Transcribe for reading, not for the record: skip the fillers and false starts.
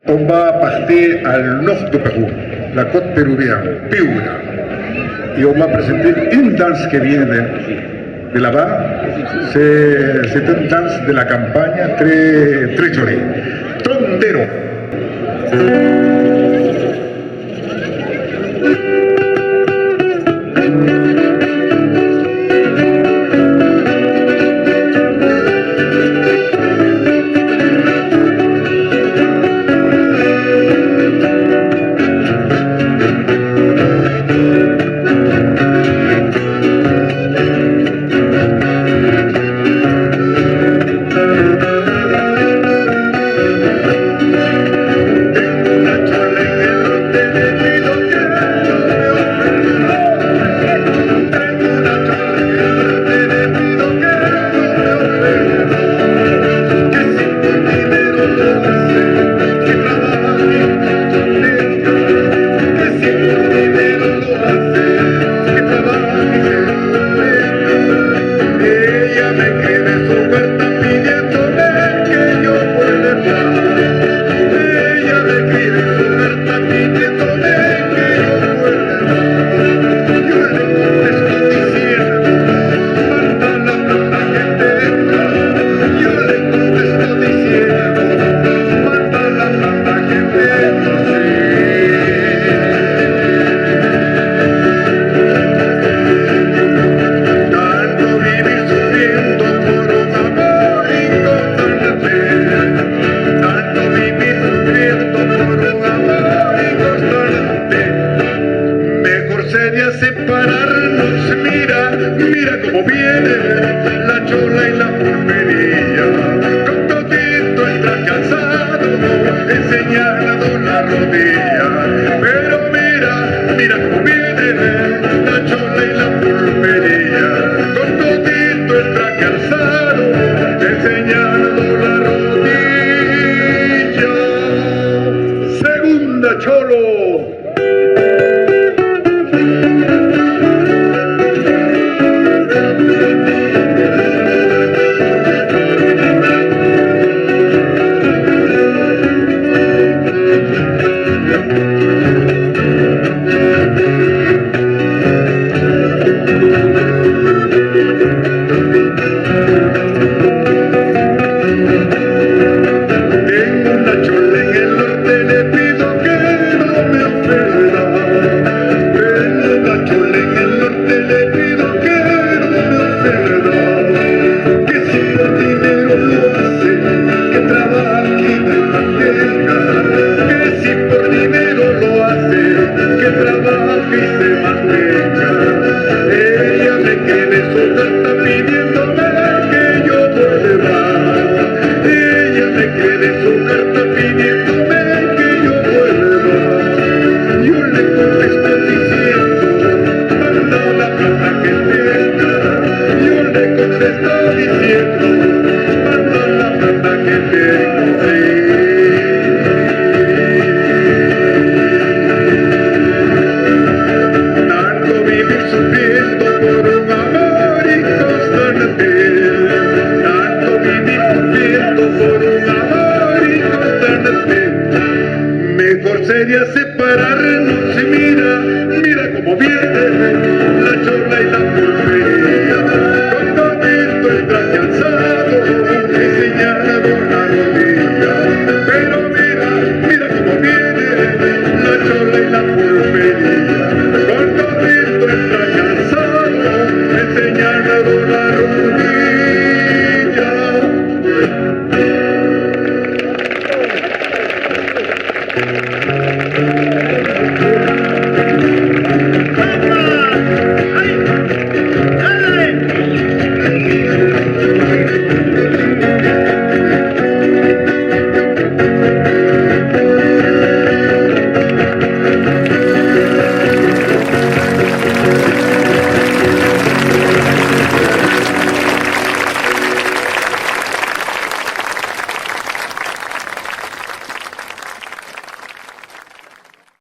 On va passer al nord du Perú, la côte péruvienne, Piura. Et on va présenter une danse qui vient de là-bas. C'est une danse de la campagne très, très jolie. Tondero. Separarnos, mira cómo viene la chola y la pulpería, con todito el traje alzado, enseñando la rodilla. Pero mira cómo viene la chola y la pulpería, con todito el traje alzado, enseñando la rodilla. Segunda cholo. Mejor sería separar